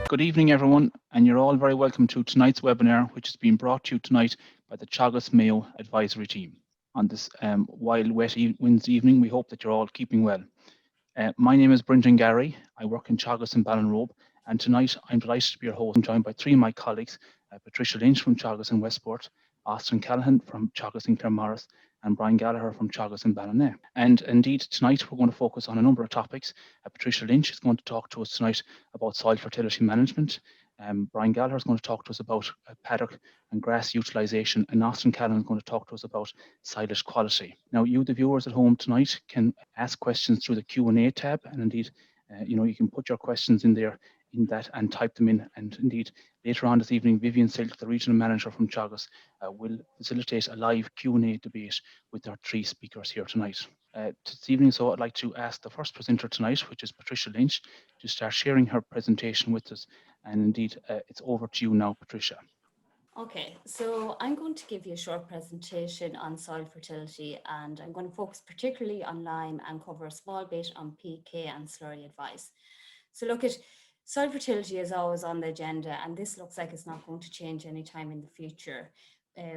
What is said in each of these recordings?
Good evening, everyone, and you're all very welcome to tonight's webinar, which is being brought to you tonight by the Teagasc Mayo advisory team. On this wild, wet Wednesday evening, we hope that you're all keeping well. My name is Brendan Garry. I work in Teagasc and Ballina, and tonight I'm delighted to be your host. I'm joined by three of my colleagues, Patricia Lynch from Teagasc and Westport, Austin Callaghan from Teagasc and Claremorris, and Brian Gallagher from Teagasc and Ballina. And indeed, tonight we're going to focus on a number of topics. Patricia Lynch is going to talk to us tonight about soil fertility management. Brian Gallagher is going to talk to us about paddock and grass utilisation, and Austin Callaghan is going to talk to us about silage quality. Now, you, the viewers at home tonight, can ask questions through the Q&A tab, and indeed, you can put your questions in there in that and type them in. And indeed, later on this evening, Vivian Silke, the regional manager from Teagasc, will facilitate a live Q&A debate with our three speakers here tonight. This evening, so I'd like to ask the first presenter tonight, which is Patricia Lynch, to start sharing her presentation with us. And indeed, it's over to you now, Patricia. Okay, so I'm going to give you a short presentation on soil fertility, and I'm going to focus particularly on lime and cover a small bit on PK and slurry advice. So look at soil fertility is always on the agenda, and this looks like it's not going to change anytime in the future.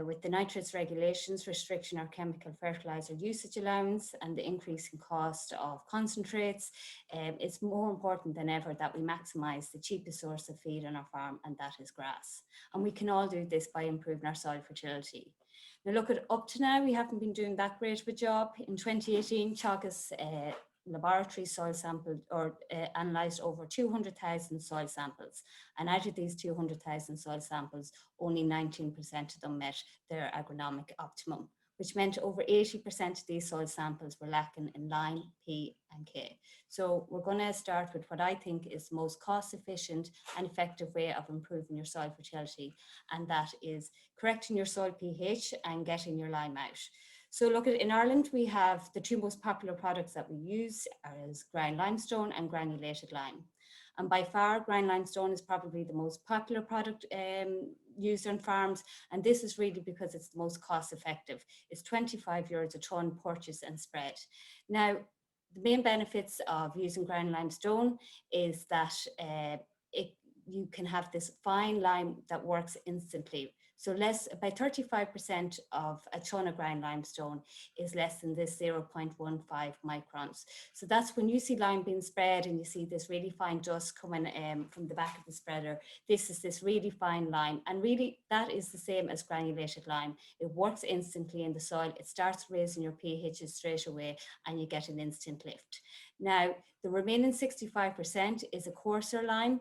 With the nitrates regulations restricting our chemical fertilizer usage allowance and the increasing cost of concentrates, it's more important than ever that we maximise the cheapest source of feed on our farm, and that is grass. And we can all do this by improving our soil fertility. Now look, at up to now, we haven't been doing that great of a job. In 2018, Teagasc laboratory soil sampled or analysed over 200,000 soil samples. And out of these 200,000 soil samples, only 19% of them met their agronomic optimum, which meant over 80% of these soil samples were lacking in lime, P and K. So we're going to start with what I think is the most cost efficient and effective way of improving your soil fertility, and that is correcting your soil pH and getting your lime out. So look, in Ireland, we have the two most popular products that we use as ground limestone and granulated lime. And by far, ground limestone is probably the most popular product used on farms. And this is really because it's the most cost effective. It's €25 a tonne purchase and spread. Now, the main benefits of using ground limestone is that you can have this fine lime that works instantly. So about 35% of a tonne of ground limestone is less than this 0.15 microns. So that's when you see lime being spread and you see this really fine dust coming from the back of the spreader. This is this really fine lime, and really that is the same as granulated lime. It works instantly in the soil. It starts raising your pHs straight away and you get an instant lift. Now, the remaining 65% is a coarser lime.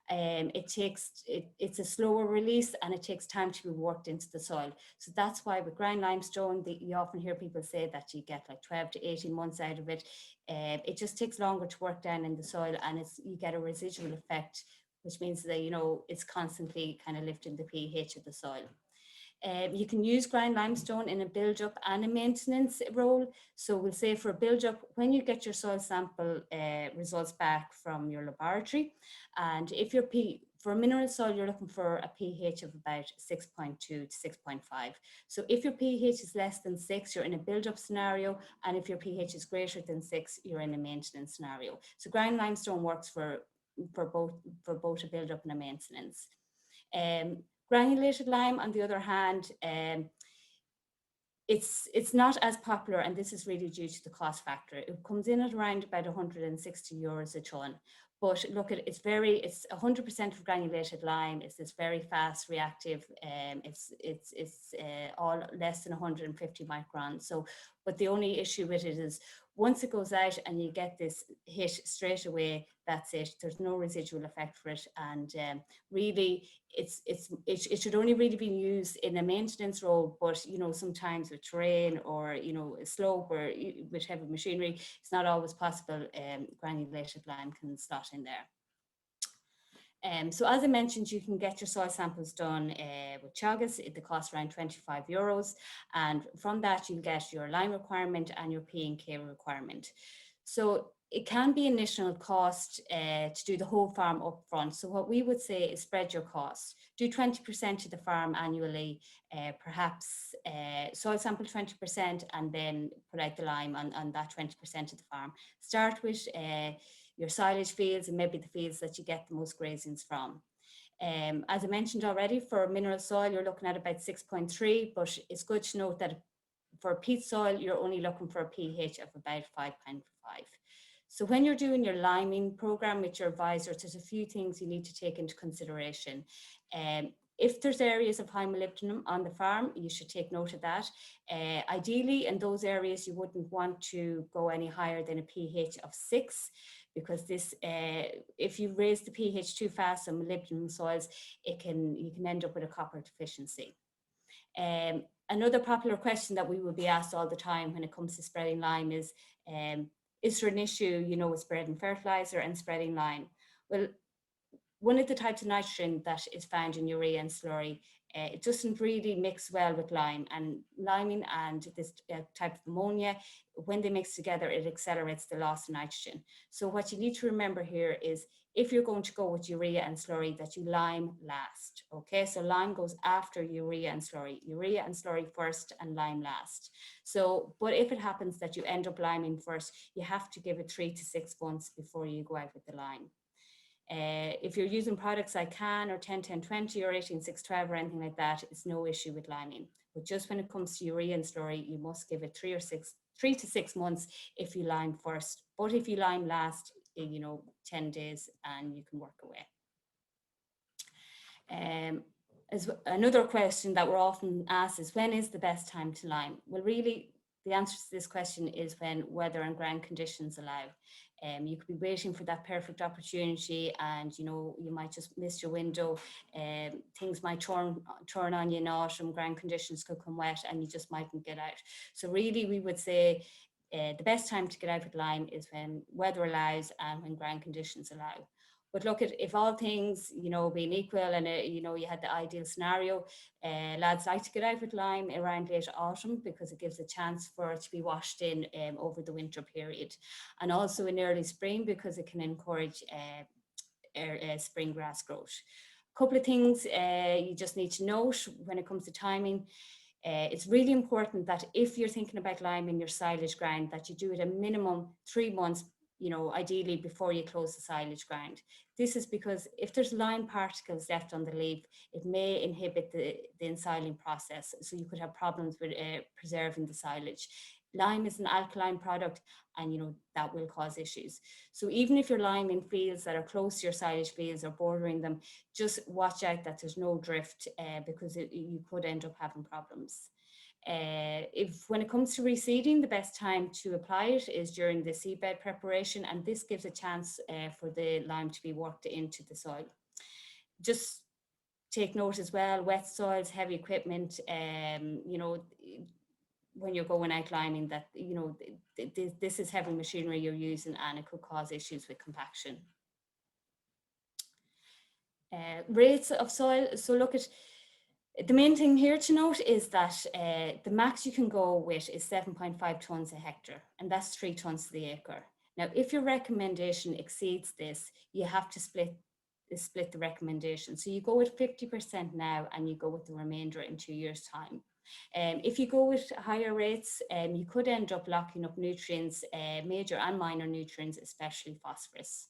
It's a slower release and it takes time to be worked into the soil. So that's why with ground limestone, you often hear people say that you get like 12 to 18 months out of it. It just takes longer to work down in the soil, and you get a residual effect, which means that, it's constantly kind of lifting the pH of the soil. You can use ground limestone in a build-up and a maintenance role. So we'll say for a build-up, when you get your soil sample results back from your laboratory, and if for a mineral soil, you're looking for a pH of about 6.2 to 6.5. So if your pH is less than 6, you're in a build-up scenario, and if your pH is greater than 6, you're in a maintenance scenario. So ground limestone works for both a build-up and a maintenance. Granulated lime, on the other hand, it's not as popular, and this is really due to the cost factor. It comes in at around about €160 a tonne. But look, it's 100% of granulated lime. It's this very fast reactive. It's all less than 150 microns. So, but the only issue with it is once it goes out and you get this hit straight away, that's it. There's no residual effect for it, and really, it should only really be used in a maintenance role. But sometimes with terrain or a slope or with heavy machinery, it's not always possible. Granulated lime can slot in there. So as I mentioned, you can get your soil samples done with Teagasc. It costs around €25, and from that you'll get your lime requirement and your P and K requirement. So it can be an additional cost to do the whole farm up front. So what we would say is spread your costs. Do 20% of the farm annually, perhaps soil sample 20%, and then put out the lime on that 20% of the farm. Start with your silage fields, and maybe the fields that you get the most grazings from. As I mentioned already, for mineral soil, you're looking at about 6.3, but it's good to note that for peat soil, you're only looking for a pH of about 5.5. So when you're doing your liming program with your advisors, there's a few things you need to take into consideration. If there's areas of high molybdenum on the farm, you should take note of that. Ideally, in those areas, you wouldn't want to go any higher than a pH of 6, because this, if you raise the pH too fast on molybdenum soils, you can end up with a copper deficiency. Another popular question that we will be asked all the time when it comes to spreading lime is there an issue, with spreading fertilizer and spreading lime? Well, one of the types of nitrogen that is found in urea and slurry, it doesn't really mix well with lime, and liming and this type of ammonia, when they mix together, it accelerates the loss of nitrogen. So what you need to remember here is, if you're going to go with urea and slurry, that you lime last, okay? So lime goes after urea and slurry first and lime last. So, but if it happens that you end up liming first, you have to give it 3 to 6 months before you go out with the lime. If you're using products like CAN or 10-10-20 or 18-6-12 or anything like that, it's no issue with liming. But just when it comes to urea and slurry, you must give it 3 to 6 months if you lime first. But if you lime last, 10 days and you can work away. As another question that we're often asked is, when is the best time to lime? Well, really, the answer to this question is when weather and ground conditions allow. You could be waiting for that perfect opportunity, and you might just miss your window. Things might turn on you in autumn, ground conditions could come wet, and you just mightn't get out. So really, we would say the best time to get out with lime is when weather allows and when ground conditions allow. But look, if all things, being equal and, you had the ideal scenario, lads like to get out with lime around late autumn, because it gives a chance for it to be washed in over the winter period. And also in early spring, because it can encourage spring grass growth. A couple of things you just need to note when it comes to timing. It's really important that if you're thinking about liming your silage ground, that you do it a minimum 3 months, ideally before you close the silage ground. This is because if there's lime particles left on the leaf, it may inhibit the ensiling process. So you could have problems with preserving the silage. Lime is an alkaline product, and that will cause issues. So even if you're liming fields that are close to your silage fields or bordering them, just watch out that there's no drift, because you could end up having problems. When it comes to reseeding, the best time to apply it is during the seedbed preparation, and this gives a chance for the lime to be worked into the soil. Just take note as well, wet soils, heavy equipment, when you're going out liming, that this is heavy machinery you're using, and it could cause issues with compaction. Rates of soil. So look at the main thing here to note is that the max you can go with is 7.5 tons a hectare, and that's 3 tons to the acre. Now, if your recommendation exceeds this, you have to split the recommendation. So you go with 50% now, and you go with the remainder in 2 years' time. If you go with higher rates, you could end up locking up nutrients, major and minor nutrients, especially phosphorus.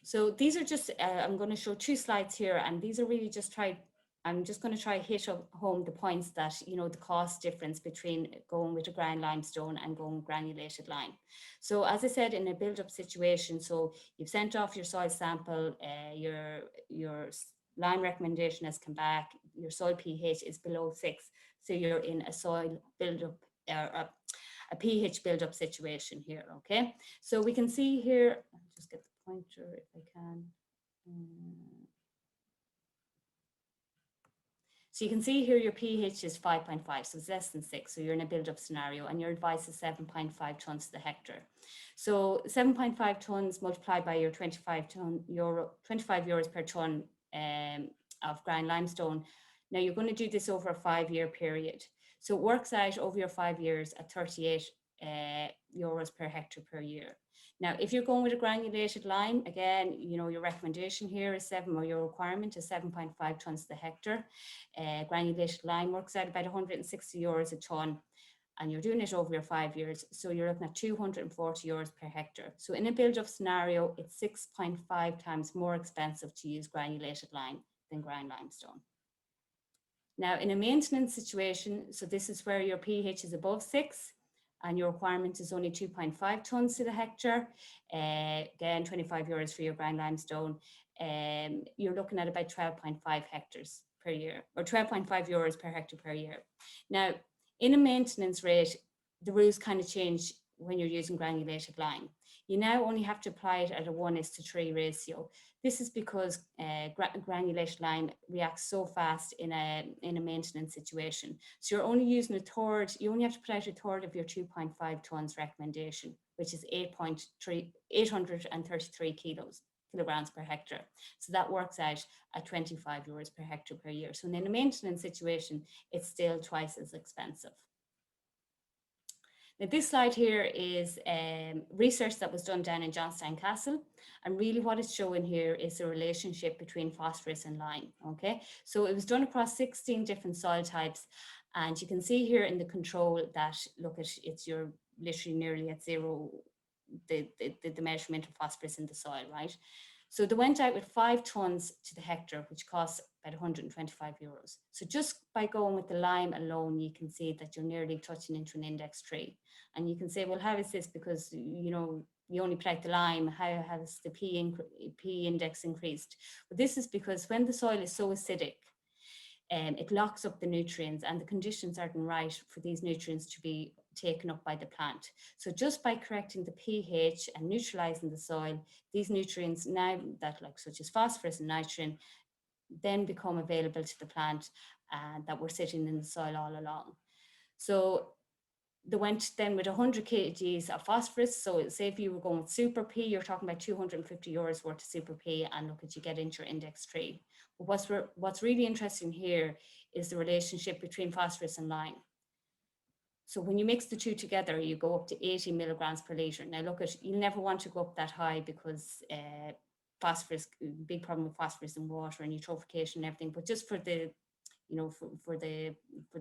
So these are just, I'm going to show 2 slides here, and these are really I'm just going to try hit home the points that, the cost difference between going with a ground limestone and going granulated lime. So as I said, in a build-up situation, so you've sent off your soil sample, your lime recommendation has come back, your soil pH is below 6, so you're in a soil build-up, a pH build-up situation here, okay? So we can see here, I'll just get the pointer if I can. So you can see here your pH is 5.5, so it's less than 6, so you're in a build-up scenario, and your advice is 7.5 tons to the hectare. So 7.5 tons multiplied by your 25 euros per ton of ground limestone. Now you're going to do this over a 5-year period. So it works out over your 5 years at 38 euros per hectare per year. Now, if you're going with a granulated lime, again, your recommendation here is your requirement is 7.5 tons to the hectare. Granulated lime works out about 160 euros a ton. and you're doing it over your 5 years. So you're looking at €240 per hectare. So in a build-up scenario, it's 6.5 times more expensive to use granulated lime than ground limestone. Now, in a maintenance situation, so this is where your pH is above 6 and your requirement is only 2.5 tonnes to the hectare. Again, €25 for your ground limestone. You're looking at about 12.5 hectares per year, or €12.5 per hectare per year. Now, in a maintenance rate, the rules kind of change when you're using granulated lime. You now only have to apply it at a 1:3 ratio. This is because granulated lime reacts so fast in a maintenance situation. So you're only using a third, you only have to put out a third of your 2.5 tonnes recommendation, which is 833 kilograms per hectare. So that works out at €25 per hectare per year. So in a maintenance situation, it's still twice as expensive. Now, this slide here is research that was done down in Johnstown Castle. And really what it's showing here is the relationship between phosphorus and lime, okay? So it was done across 16 different soil types. And you can see here in the control that, look, you're literally nearly at zero, the measurement of phosphorus in the soil, right? So they went out with 5 tonnes to the hectare, which costs about €125. So just by going with the lime alone, you can see that you're nearly touching into an index 3. And you can say, well, how is this? Because, you know, you only put out the lime, how has the P index increased? But this is because when the soil is so acidic, it locks up the nutrients and the conditions aren't right for these nutrients to be taken up by the plant. So just by correcting the pH and neutralizing the soil, these nutrients now such as phosphorus and nitrogen then become available to the plant that were sitting in the soil all along. So they went then with 100 kgs of phosphorus. So say if you were going with Super P, you're talking about €250 worth of Super P, and look at you get into your index 3. But what's really interesting here is the relationship between phosphorus and lime. So when you mix the two together, you go up to 80 milligrams per litre. Now look you never want to go up that high because phosphorus, big problem with phosphorus in water and eutrophication and everything. But just for the, you know, for the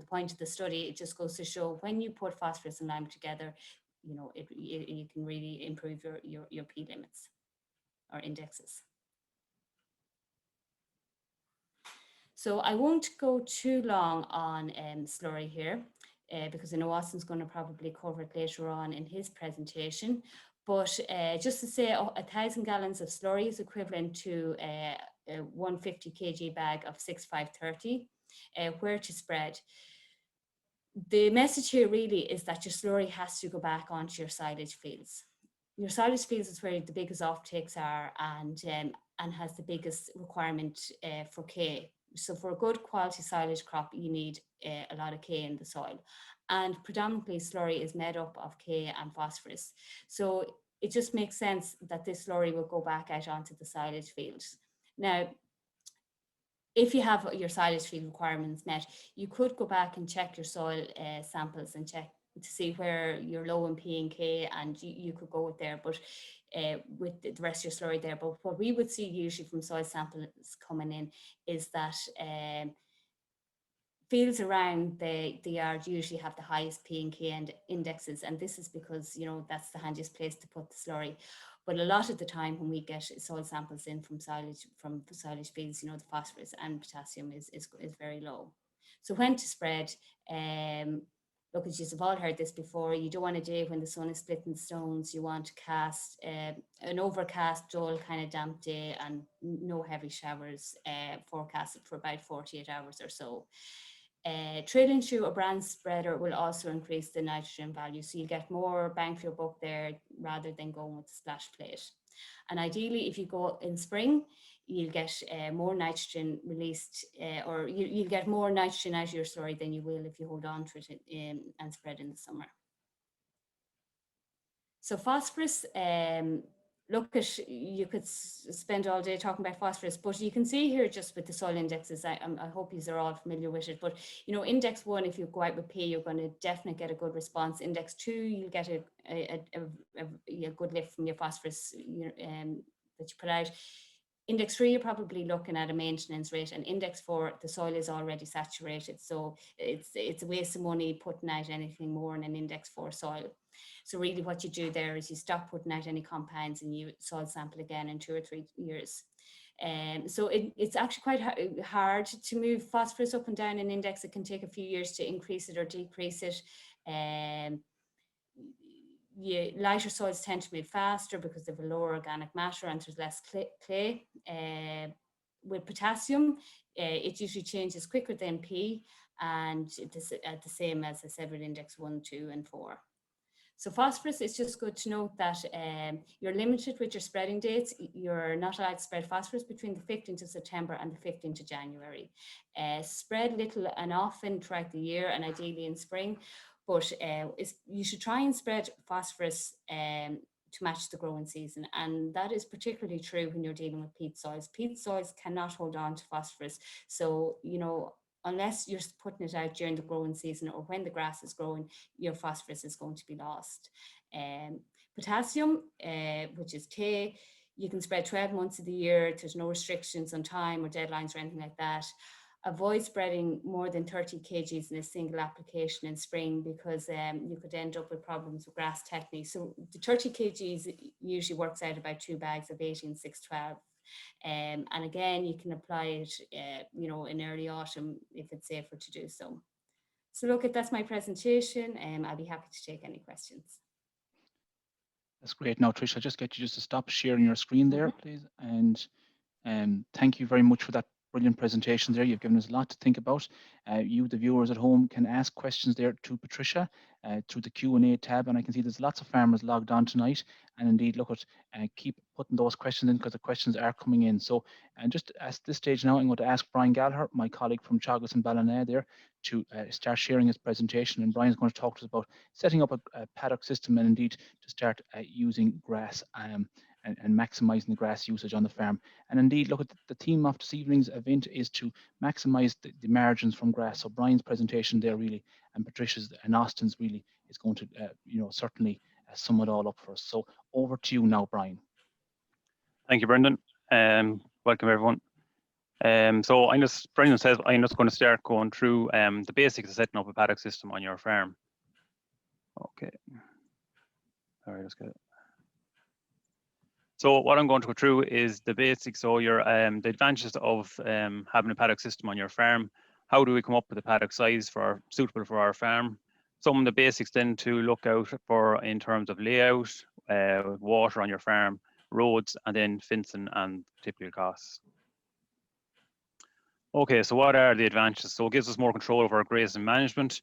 point of the study, it just goes to show when you put phosphorus and lime together, you know, you can really improve your P limits or indexes. So I won't go too long on slurry here because I know Austin's going to probably cover it later on in his presentation. But just to say, 1,000 gallons of slurry is equivalent to a 150 kg bag of 6,530. Where to spread? The message here really is that your slurry has to go back onto your silage fields. Your silage fields is where the biggest offtakes are and has the biggest requirement for K. So for a good quality silage crop, you need a lot of K in the soil. And predominantly slurry is made up of K and phosphorus. So it just makes sense that this slurry will go back out onto the silage fields. Now, if you have your silage field requirements met, you could go back and check your soil samples and check to see where you're low in P and K, and you could go with there, but with the rest of your slurry there. But what we would see usually from soil samples coming in is that fields around the yard usually have the highest P and K indexes, and this is because, you know, that's the handiest place to put the slurry. But a lot of the time when we get soil samples in from silage fields, you know, the phosphorus and potassium is very low. So when to spread, look, as you've all heard this before, you don't want a day when the sun is splitting stones. You want to cast an overcast, dull kind of damp day and no heavy showers forecasted for about 48 hours or so. Trailing through a brand spreader will also increase the nitrogen value, so you get more bang for your buck there rather than going with the splash plate. And ideally, if you go in spring, you'll get more nitrogen released, or you'll get more nitrogen out of your slurry than you will if you hold on to it and spread in the summer. So phosphorus, look at, you could spend all day talking about phosphorus, but you can see here just with the soil indexes, I hope you are all familiar with it, but you know, index 1, if you go out with P, you're going to definitely get a good response. Index 2, you'll get a good lift from your phosphorus that you put out. Index 3, you're probably looking at a maintenance rate, and index 4, the soil is already saturated. So it's a waste of money putting out anything more in an index 4 soil. So really what you do there is you stop putting out any compounds and you soil sample again in 2 or 3 years. So it's actually quite hard to move phosphorus up and down an index. It can take a few years to increase it or decrease it. Lighter soils tend to move faster because they have a lower organic matter and there's less clay. With potassium, it usually changes quicker than P, and it's at the same as I said with index 1, 2, and 4. So phosphorus, it's just good to note that you're limited with your spreading dates. You're not allowed to spread phosphorus between the 15th of September and the 15th of January. Spread little and often throughout the year, and ideally in spring, but you should try and spread phosphorus to match the growing season. And that is particularly true when you're dealing with peat soils. Peat soils cannot hold on to phosphorus. So, unless you're putting it out during the growing season or when the grass is growing, your phosphorus is going to be lost. Potassium, which is K, you can spread 12 months of the year. There's no restrictions on time or deadlines or anything like that. Avoid spreading more than 30 kgs in a single application in spring, because you could end up with problems with grass technique. So the 30 kgs usually works out about 2 bags of 18-6-12. And again, you can apply it, in early autumn if it's safer to do so. So look, that's my presentation. I'll be happy to take any questions. That's great. Now, Trish, I'll just get you just to stop sharing your screen there, please. And thank you very much for that brilliant presentation there. You've given us a lot to think about. You, the viewers at home, can ask questions there to Patricia through the Q&A tab. And I can see there's lots of farmers logged on tonight. And indeed, look at keep putting those questions in, because the questions are coming in. So, and just at this stage now, I'm going to ask Brian Gallagher, my colleague from Teagasc and Ballina there, to start sharing his presentation. And Brian's going to talk to us about setting up a paddock system, and indeed to start using grass and maximising the grass usage on the farm. And indeed, look at the theme of this evening's event is to maximise the margins from grass. So Brian's presentation there really, and Patricia's and Austin's really is going to, certainly sum it all up for us. So over to you now, Brian. Thank you, Brendan. Welcome everyone. So Brendan says, I'm just going to start going through the basics of setting up a paddock system on your farm. Okay. Sorry, let's get it. So what I'm going to go through is the basics. So the advantages of having a paddock system on your farm. How do we come up with a paddock size suitable for our farm? Some of the basics then to look out for in terms of layout, water on your farm, roads, and then fencing and typical costs. Okay, so what are the advantages? So it gives us more control over our grazing management.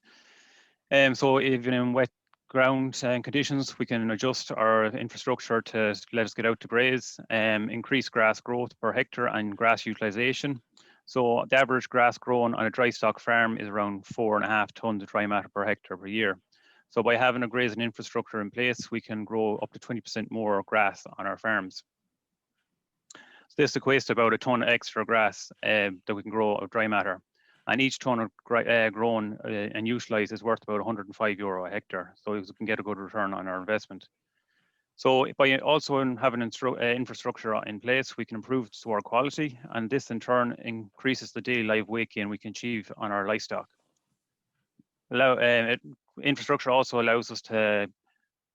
So even in wet ground conditions, we can adjust our infrastructure to let us get out to graze, increase grass growth per hectare and grass utilization. So the average grass grown on a dry stock farm is around 4.5 tons of dry matter per hectare per year. So by having a grazing infrastructure in place, we can grow up to 20% more grass on our farms. So this equates to about a ton of extra grass that we can grow of dry matter. And each ton of grown and utilised is worth about €105 a hectare. So we can get a good return on our investment. So by also having infrastructure in place, we can improve soil quality, and this in turn increases the daily live weight gain we can achieve on our livestock. Infrastructure also allows us to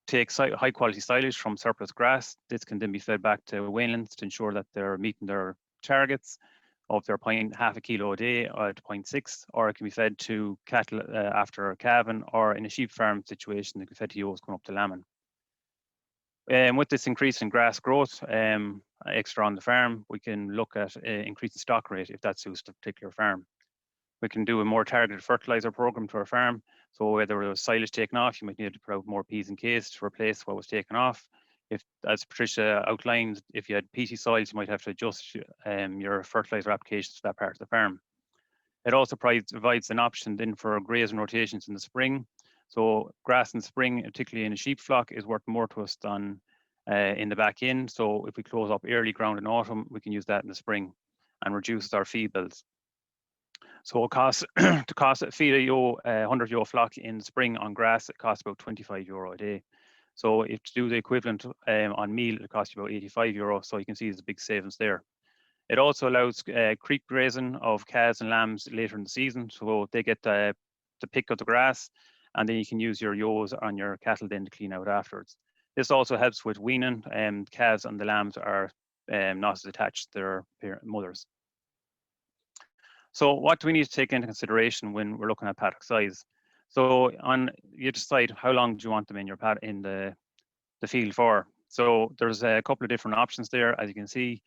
take high quality silage from surplus grass. This can then be fed back to Waylands to ensure that they're meeting their targets of their half a kilo a day to 0.6, or it can be fed to cattle after calving, or in a sheep farm situation, it can be fed to ewes coming up to lambing. With this increase in grass growth extra on the farm, we can look at increasing stock rate if that suits the particular farm. We can do a more targeted fertilizer program to our farm. So whether it was silage taken off, you might need to put out more P's and K's to replace what was taken off. If, as Patricia outlined, if you had peaty soils, you might have to adjust your fertilizer applications to that part of the farm. It also provides an option then for grazing rotations in the spring. So grass in spring, particularly in a sheep flock, is worth more to us than in the back end. So if we close up early ground in autumn, we can use that in the spring and reduce our feed bills. So it costs to feed a 100 euro flock in spring on grass, it costs about €25 a day. So if to do the equivalent on meal, it costs you about €85. So you can see there's a big savings there. It also allows creep grazing of calves and lambs later in the season, so they get to pick up the grass, and then you can use your ewes on your cattle then to clean out afterwards. This also helps with weaning. Calves and the lambs are not as attached to their mothers. So what do we need to take into consideration when we're looking at paddock size? So you decide how long do you want them in your in the field for. So there's a couple of different options there. As you can see,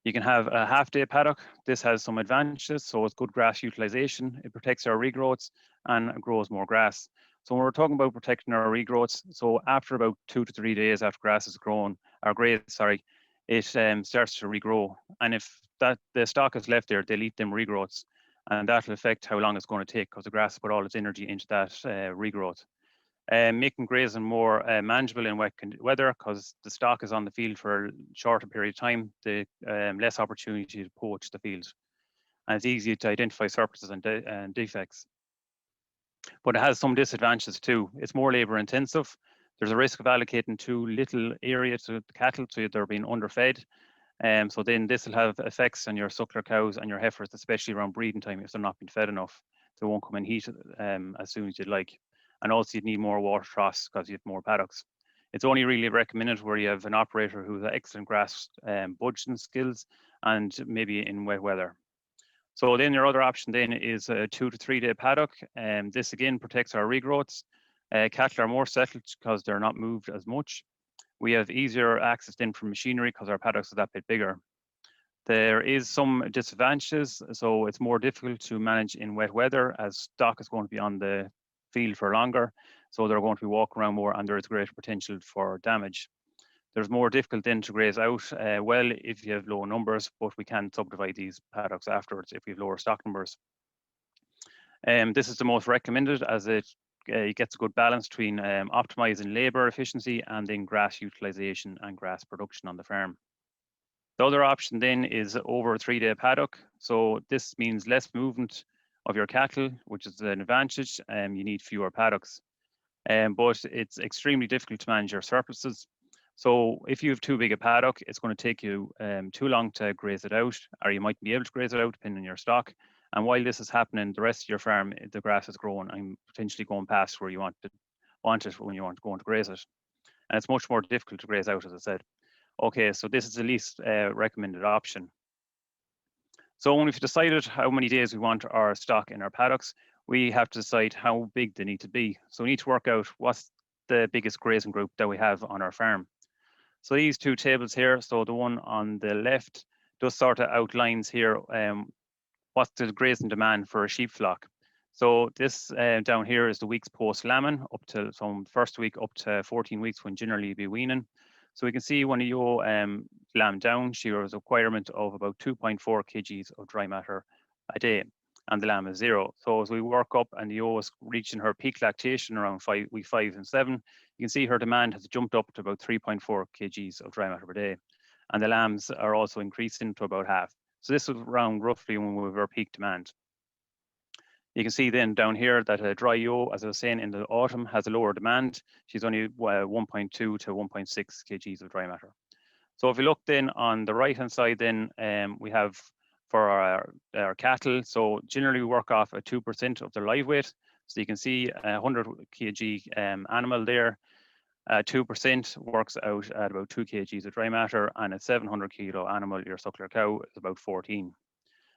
you can have a half-day paddock. This has some advantages. So it's good grass utilization. It protects our regrowths and grows more grass. So when we're talking about protecting our regrowths, so after about 2 to 3 days after grass is grown, or grazed, sorry, it starts to regrow. And if the stock is left there, they'll eat them regrowths. And that'll affect how long it's going to take because the grass put all its energy into that regrowth. Making grazing more manageable in wet weather because the stock is on the field for a shorter period of time, the less opportunity to poach the field. And it's easy to identify surpluses and defects. But it has some disadvantages too. It's more labor intensive. There's a risk of allocating too little area to the cattle, so they're being underfed. So then this will have effects on your suckler cows and your heifers, especially around breeding time if they're not being fed enough. They won't come in heat as soon as you'd like. And also you'd need more water troughs because you have more paddocks. It's only really recommended where you have an operator who has excellent grass budgeting skills and maybe in wet weather. So then your other option then is a 2 to 3 day paddock. This again protects our regrowths. Cattle are more settled because they're not moved as much. We have easier access then for machinery because our paddocks are that bit bigger. There is some disadvantages, so it's more difficult to manage in wet weather as stock is going to be on the field for longer, so they're going to be walking around more and there is greater potential for damage. There's more difficult then to graze out well if you have low numbers, but we can subdivide these paddocks afterwards if we have lower stock numbers. This is the most recommended as it gets a good balance between optimizing labor efficiency and then grass utilization and grass production on the farm. The other option then is over a 3 day paddock. So this means less movement of your cattle, which is an advantage. You need fewer paddocks, but it's extremely difficult to manage your surpluses. So if you have too big a paddock, it's going to take you too long to graze it out, or you might be able to graze it out depending on your stock. And while this is happening, the rest of your farm, the grass is growing and potentially going past where you want it when you want to go to graze it. And it's much more difficult to graze out, as I said. Okay, so this is the least recommended option. So when we've decided how many days we want our stock in our paddocks, we have to decide how big they need to be. So we need to work out what's the biggest grazing group that we have on our farm. So these two tables here, so the one on the left just sort of outlines here what's the grazing demand for a sheep flock. So this down here is the weeks post lambing, up to from first week up to 14 weeks when generally you'd be weaning. So we can see when you lamb down, she has a requirement of about 2.4 kgs of dry matter a day, and the lamb is 0. So as we work up and the ewe is reaching her peak lactation around week 5 and 7, you can see her demand has jumped up to about 3.4 kgs of dry matter per day, and the lambs are also increasing to about half. So this is around roughly when we have our peak demand. You can see then down here that a dry ewe, as I was saying, in the autumn has a lower demand. She's only 1.2 to 1.6 kgs of dry matter. So if we look then on the right hand side, then we have for our cattle. So generally we work off a 2% of their live weight. So you can see a 100 kg animal there. 2% works out at about 2 kgs of dry matter, and a 700 kilo animal, your suckler cow, is about 14.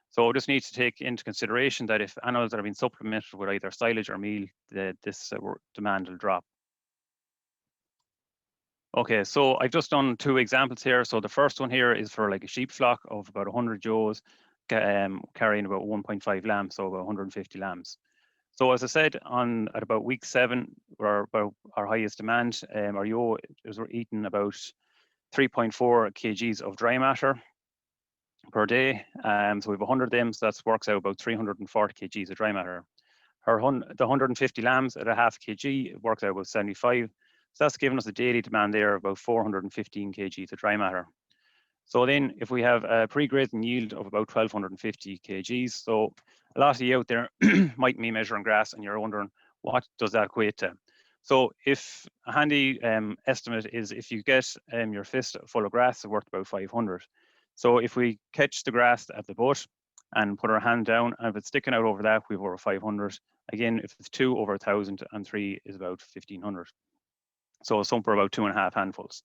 So just need to take into consideration that if animals are being supplemented with either silage or meal, this demand will drop. Okay, so I've just done 2 examples here. So the first one here is for like a sheep flock of about 100 ewes carrying about 1.5 lambs, so about 150 lambs. So as I said, at about week 7, or about our highest demand, our ewe is eating about 3.4 kgs of dry matter per day. So we have 100 of them, so that works out about 340 kgs of dry matter. The 150 lambs at a half kg works out about 75. So that's giving us a daily demand there of about 415 kgs of dry matter. So then if we have a pre-grazing yield of about 1250 kgs, so a lot of you out there might be measuring grass and you're wondering, what does that equate to? So if a handy estimate is if you get your fist full of grass, it's worth about 500. So if we catch the grass at the butt and put our hand down, and if it's sticking out over that, we've over 500. Again, if it's 2, over 1,000, and 3 is about 1,500. So somewhere about 2.5 handfuls.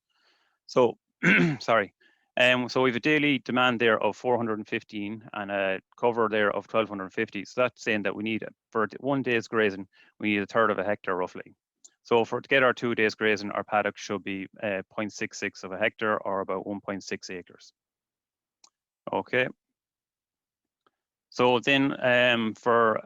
So, sorry. So we have a daily demand there of 415 and a cover there of 1,250. So that's saying that we need, for 1 day's grazing, we need 1/3 of a hectare roughly. So to get our 2 days grazing, our paddock should be 0.66 of a hectare, or about 1.6 acres. Okay. So then for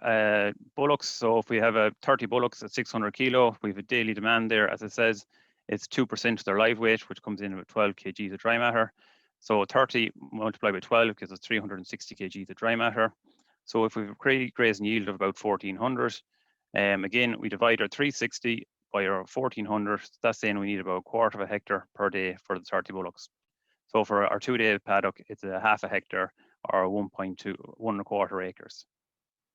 bullocks, so if we have 30 bullocks at 600 kilo, we have a daily demand there, as it says, it's 2% of their live weight, which comes in about 12 kg of dry matter. So 30 multiplied by 12 gives us 360 kg of dry matter. So if we have a grazing yield of about 1,400, again, we divide our 360 by our 1,400, that's saying we need about 1/4 of a hectare per day for the 30 bullocks. So for our 2-day paddock, it's a 1/2 a hectare, or 1.1 acres.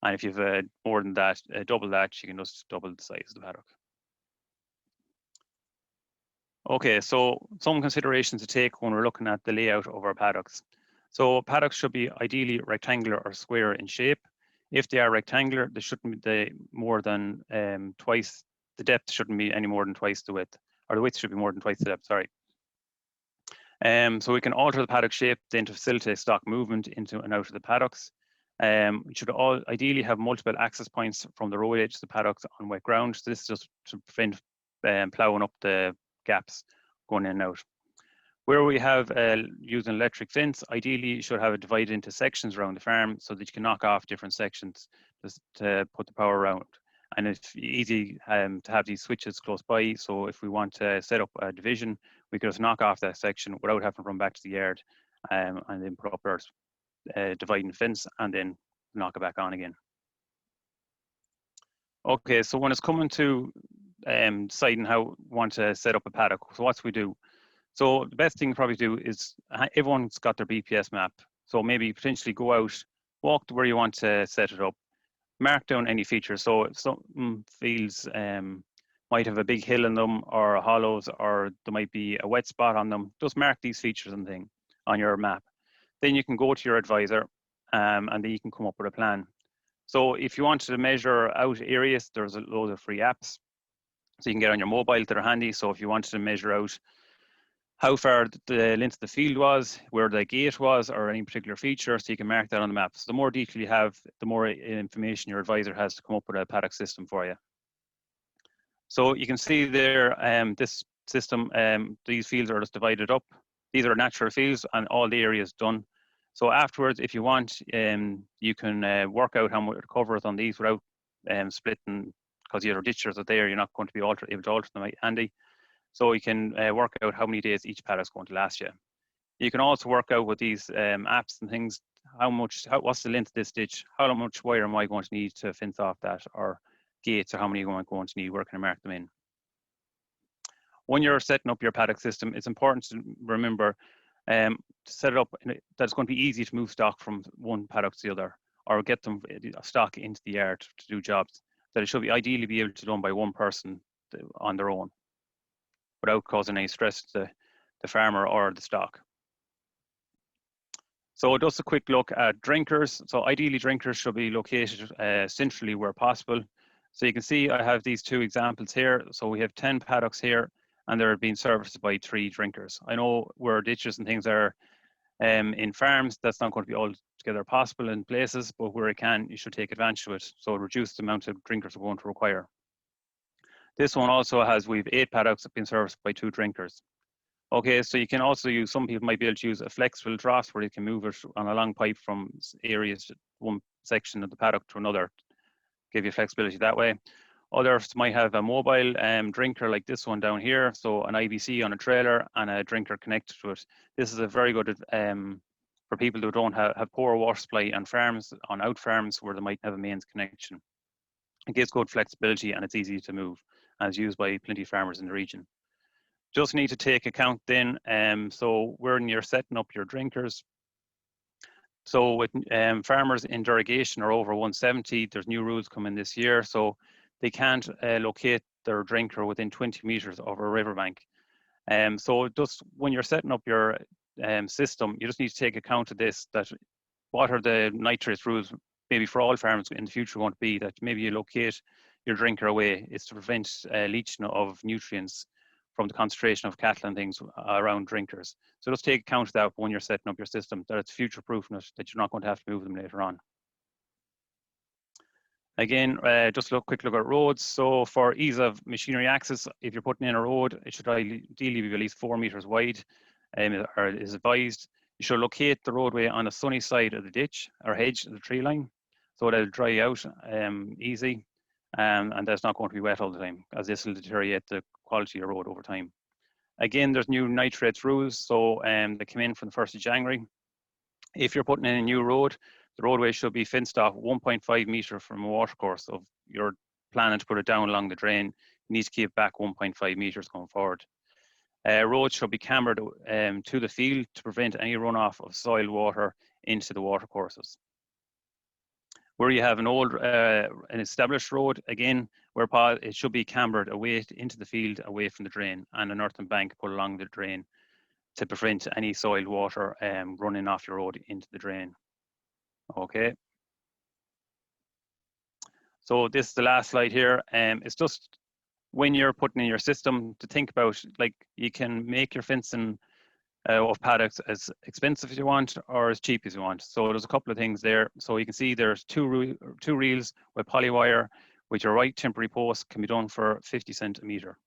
And if you've more than that, double that, you can just double the size of the paddock. Okay, so some considerations to take when we're looking at the layout of our paddocks. So paddocks should be ideally rectangular or square in shape. If they are rectangular, they shouldn't be more than twice, the depth shouldn't be any more than twice the width, or the width should be more than twice the depth, sorry. So we can alter the paddock shape then to facilitate stock movement into and out of the paddocks. We should ideally have multiple access points from the road edge to the paddocks on wet ground. So this is just to prevent ploughing up the gaps going in and out. Where we have using electric fence, ideally you should have it divided into sections around the farm so that you can knock off different sections just to put the power around. And it's easy to have these switches close by. So if we want to set up a division, we can just knock off that section without having to run back to the yard and then put up our dividing fence and then knock it back on again. Okay, so when it's coming to deciding how we want to set up a paddock, so what we do? So the best thing to probably do is everyone's got their BPS map. So maybe potentially go out, walk to where you want to set it up, mark down any features. So if some fields might have a big hill in them or hollows, or there might be a wet spot on them, just mark these features and things on your map. Then you can go to your advisor and then you can come up with a plan. So if you want to measure out areas, there's a load of free apps. So you can get on your mobile that are handy. So if you wanted to measure out how far the length of the field was, where the gate was, or any particular feature, so you can mark that on the map. So the more detail you have, the more information your advisor has to come up with a paddock system for you. So you can see there, this system, these fields are just divided up. These are natural fields and all the areas done. So afterwards, if you want, you can work out how much cover is on these without splitting, because your ditches are there, you're not going to be able to alter them handy. So you can work out how many days each paddock is going to last you. You can also work out with these apps and things, what's the length of this ditch, how much wire am I going to need to fence off that, or gates, or how many am I going to need, where can I mark them in. When you're setting up your paddock system, it's important to remember to set it up that it's going to be easy to move stock from one paddock to the other, or get them stock into the yard to do jobs, that it should be ideally be able to be done by one person on their own, without causing any stress to the farmer or the stock. So just a quick look at drinkers. So ideally drinkers should be located centrally where possible. So you can see I have these 2 examples here. So we have 10 paddocks here and they're being serviced by 3 drinkers. I know where ditches and things are in farms, that's not going to be altogether possible in places, but where it can, you should take advantage of it. So reduce the amount of drinkers we're going to require. This one also has, we've 8 paddocks being serviced by 2 drinkers. Okay, so you can also use, some people might be able to use a flexible trough where you can move it on a long pipe from areas, one section of the paddock to another, give you flexibility that way. Others might have a mobile drinker like this one down here, so an IBC on a trailer and a drinker connected to it. This is a very good for people who don't have poor water supply on farms, on out farms where they might have a mains connection. It gives good flexibility and it's easy to move, and it's used by plenty of farmers in the region. Just need to take account then, so when you're setting up your drinkers, so with farmers in derogation are over 170, there's new rules coming this year, so they can't locate their drinker within 20 meters of a riverbank. So just when you're setting up your system, you just need to take account of this, that what are the nitrate rules maybe for all farms in the future going to be, that maybe you locate your drinker away is to prevent leaching of nutrients from the concentration of cattle and things around drinkers. So just take account of that when you're setting up your system, that it's future-proof, that you're not going to have to move them later on. Again, just quick look at roads. So for ease of machinery access, if you're putting in a road, it should ideally be at least 4 meters wide, or is advised. You should locate the roadway on the sunny side of the ditch or hedge of the tree line, so it'll dry out easy, and that's not going to be wet all the time, as this will deteriorate the quality of your road over time. Again, there's new nitrates rules, so they come in from the 1st of January. If you're putting in a new road, the roadway should be fenced off 1.5 meter from a watercourse. So if you're planning to put it down along the drain, you need to keep back 1.5 meters going forward. Roads should be cambered to the field to prevent any runoff of soil water into the watercourses. Where you have an established road, again, where it should be cambered away into the field, away from the drain, and an earthen bank put along the drain to prevent any soil water running off your road into the drain. Okay. So this is the last slide here. It's just when you're putting in your system to think about, like, you can make your fencing of paddocks as expensive as you want or as cheap as you want. So there's a couple of things there. So you can see there's two reels with polywire with your right temporary post can be done for 50 cents a meter.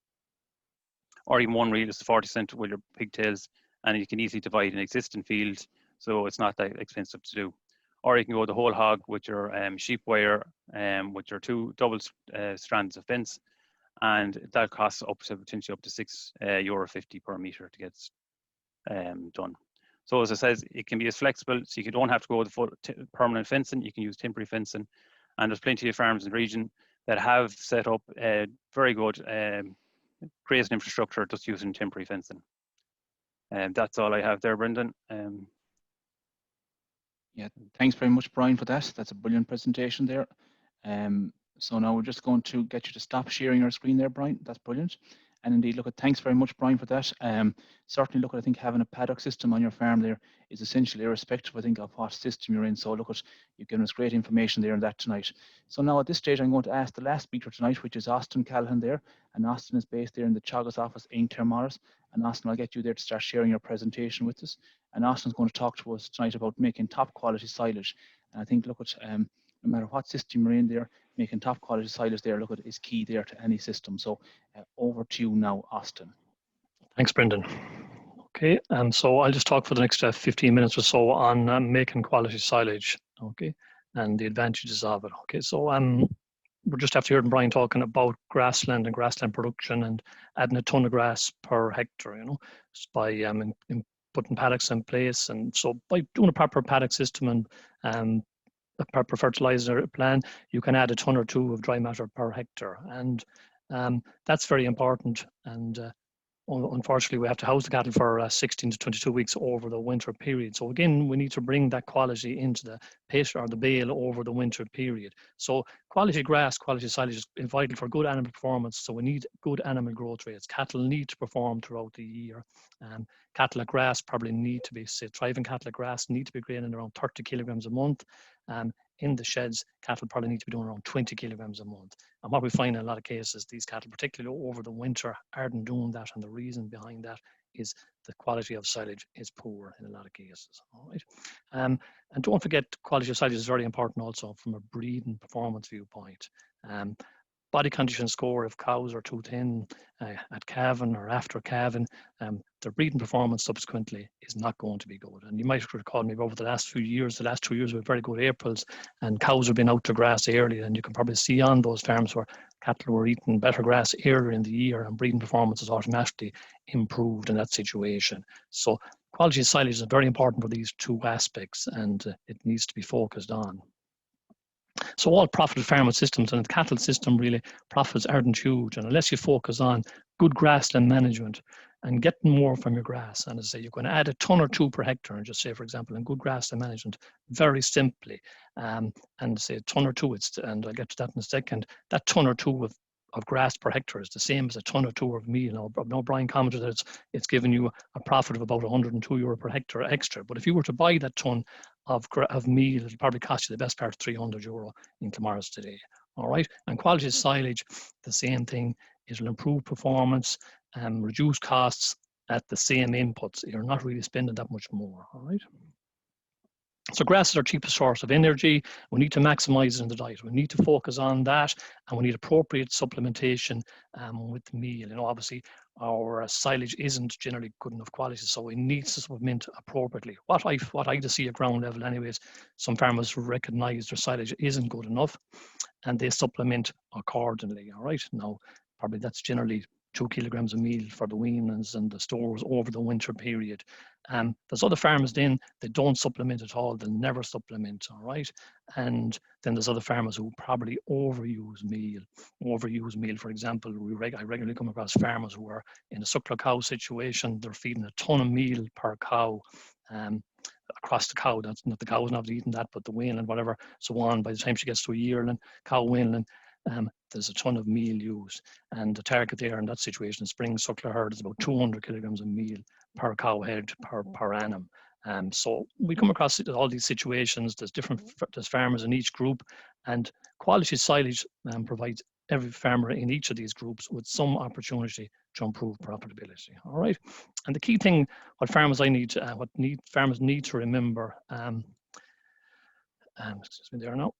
Or even one reel is 40 cents with your pigtails, and you can easily divide an existing field, so it's not that expensive to do. Or you can go the whole hog with your sheep wire, with your 2 double strands of fence, and that costs up to potentially up to €6.50 per meter to get done. So as I said, it can be as flexible, so you don't have to go with the full permanent fencing. You can use temporary fencing, and there's plenty of farms in the region that have set up very good grazing infrastructure just using temporary fencing. And that's all I have there, Brendan. Yeah, thanks very much, Brian, for that. That's a brilliant presentation there. So now we're just going to get you to stop sharing your screen there, Brian. That's brilliant. And indeed, look, thanks very much, Brian, for that. Certainly, look, I think having a paddock system on your farm there is essential, irrespective, I think, of what system you're in. So look, you've given us great information there on that tonight. So now at this stage, I'm going to ask the last speaker tonight, which is Austin Callaghan there. And Austin is based there in the Teagasc office in Claremorris. And Austin, I'll get you there to start sharing your presentation with us. And Austin's going to talk to us tonight about making top quality silage. And I think, look, no matter what system you're in there, making top quality silage there, look, is key there to any system. So over to you now, Austin. Thanks, Brendan. Okay, and so I'll just talk for the next 15 minutes or so on making quality silage, okay, and the advantages of it. Okay, so we're just after hearing Brian talking about grassland and grassland production and adding a ton of grass per hectare, you know, just by putting paddocks in place. And so by doing a proper paddock system and a proper fertilizer plan, you can add a ton or two of dry matter per hectare, and that's very important. And unfortunately, we have to house the cattle for 16 to 22 weeks over the winter period. So again, we need to bring that quality into the pit or the bale over the winter period. So quality grass, quality silage is vital for good animal performance. So we need good animal growth rates. Cattle need to perform throughout the year. Cattle at grass probably need to be, say, thriving cattle at grass need to be grazing around 30 kilograms a month. In the sheds, cattle probably need to be doing around 20 kilograms a month. And what we find in a lot of cases, these cattle, particularly over the winter, aren't doing that. And the reason behind that is the quality of silage is poor in a lot of cases. All right. And don't forget, quality of silage is very important also from a breeding performance viewpoint. Body condition score, if cows are too thin at calving or after calving, their breeding performance subsequently is not going to be good. And you might recall maybe over the last 2 years, we had very good Aprils, and cows have been out to grass early. And you can probably see on those farms where cattle were eating better grass earlier in the year, and breeding performance is automatically improved in that situation. So quality of silage is very important for these two aspects, and it needs to be focused on. So all profit farming systems, and the cattle system, really profits aren't huge, and unless you focus on good grassland management and getting more from your grass, and as I say, you're going to add a ton or two per hectare, and just say, for example, in good grassland management, very simply, and say a ton or two, and I'll get to that in a second, that ton or two of grass per hectare is the same as a ton or two of meal. Now Brian commented that it's giving you a profit of about €102 per hectare extra. But if you were to buy that ton of meal, it'll probably cost you the best part of €300 in Claremorris today. All right, and quality silage, the same thing. It'll improve performance and reduce costs at the same inputs. You're not really spending that much more. All right. So grass is our cheapest source of energy. We need to maximize it in the diet. We need to focus on that, and we need appropriate supplementation with meal. You know, obviously our silage isn't generally good enough quality, so we need to supplement appropriately. What I just see at ground level anyways, some farmers recognize their silage isn't good enough and they supplement accordingly. All right. Now, probably that's generally 2 kilograms of meal for the weanlings and the stores over the winter period. There's other farmers then that don't supplement at all. They'll never supplement, all right? And then there's other farmers who probably overuse meal. For example, I regularly come across farmers who are in a suckler cow situation. They're feeding a ton of meal per cow. Across the cow, that's not the cow's not eating that, but the weanling, whatever, so on. By the time she gets to a yearling, cow weanling, there's a ton of meal used, and the target there in that situation, spring suckler herd, is about 200 kilograms of meal per cow head per annum. So we come across all these situations. There's farmers in each group, and quality silage provides every farmer in each of these groups with some opportunity to improve profitability. All right, and the key thing, what farmers need to remember. Excuse me there now.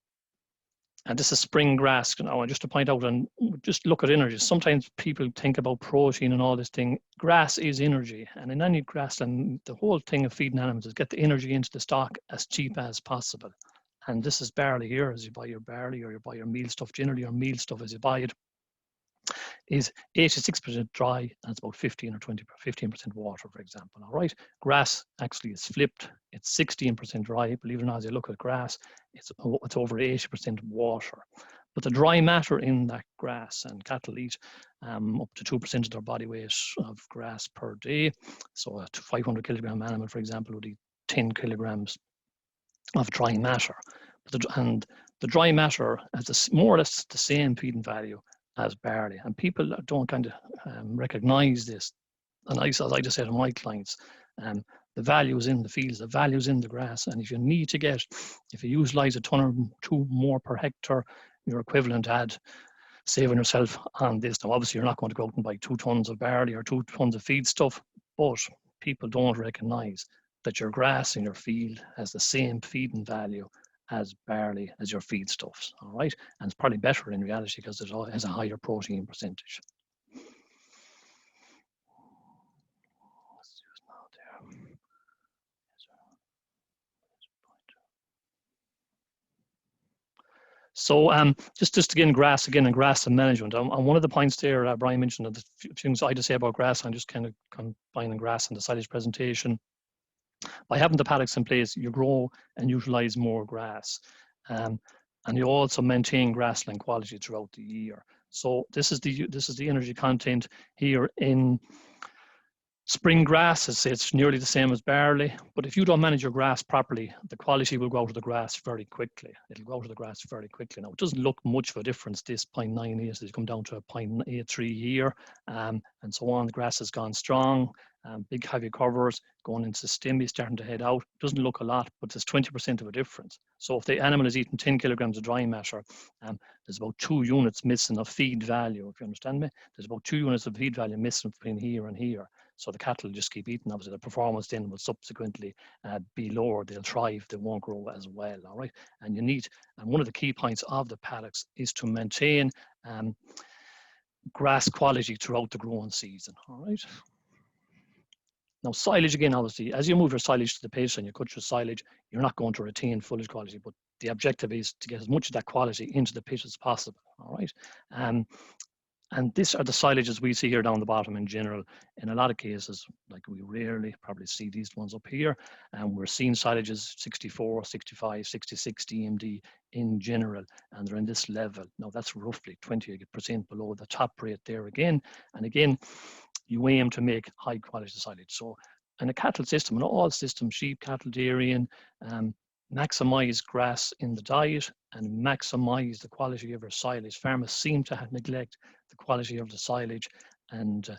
And this is spring grass, you know, and just to point out, and just look at energy. Sometimes people think about protein and all this thing. Grass is energy, and in any grassland, the whole thing of feeding animals is get the energy into the stock as cheap as possible. And this is barley here, as you buy your barley or you buy your meal stuff. Generally, your meal stuff, as you buy it, is 86% dry, and it's about 15% water, for example. All right, grass actually is flipped. It's 16% dry. Believe it or not, as you look at grass, it's over 80% water. But the dry matter in that grass, and cattle eat up to 2% of their body weight of grass per day. So a 500 kilogram animal, for example, would eat 10 kilograms of dry matter. And the dry matter has more or less the same feeding value as barley, and people don't kind of recognize this. And as I just said to my clients, the value is in the fields, the value is in the grass, and if you utilize a ton or two more per hectare, your equivalent at saving yourself on this. Now, obviously, you're not going to go out and buy 2 tons of barley or 2 tons of feed stuff, but people don't recognize that your grass in your field has the same feeding value as barley as your feedstuffs, all right? And it's probably better in reality because it has a higher protein percentage. So just again, grass and grass and management. And one of the points there, Brian mentioned, the few things I just say about grass, I'm just kind of combining grass and the silage presentation. By having the paddocks in place, you grow and utilize more grass. And you also maintain grassland quality throughout the year. So this is the energy content here in spring grass. It's nearly the same as barley, but if you don't manage your grass properly, the quality will go out of the grass very quickly. It'll go out of the grass very quickly. Now, it doesn't look much of a difference, this 0.9 is, you come down to a 0.83 here, and so on. The grass has gone strong, big heavy covers, going into stemmy, starting to head out. Doesn't look a lot, but there's 20% of a difference. So if the animal is eating 10 kilograms of dry matter, there's about 2 units missing of feed value, if you understand me. There's about 2 units of feed value missing between here and here. So the cattle just keep eating. Obviously, the performance then will subsequently be lower. They'll thrive. They won't grow as well. All right. And one of the key points of the paddocks is to maintain grass quality throughout the growing season. All right. Now, silage again, obviously, as you move your silage to the pitch and you cut your silage, you're not going to retain foliage quality, but the objective is to get as much of that quality into the pitch as possible. All right. And these are the silages we see here down the bottom in general. In a lot of cases, like we rarely probably see these ones up here, and we're seeing silages 64, 65, 66 DMD in general, and they're in this level. Now that's roughly 20% below the top rate there again. And again, you aim to make high quality silage. So in a cattle system, in all systems, sheep, cattle, dairy, and maximize grass in the diet and maximize the quality of your silage. Farmers seem to have neglect the quality of the silage, and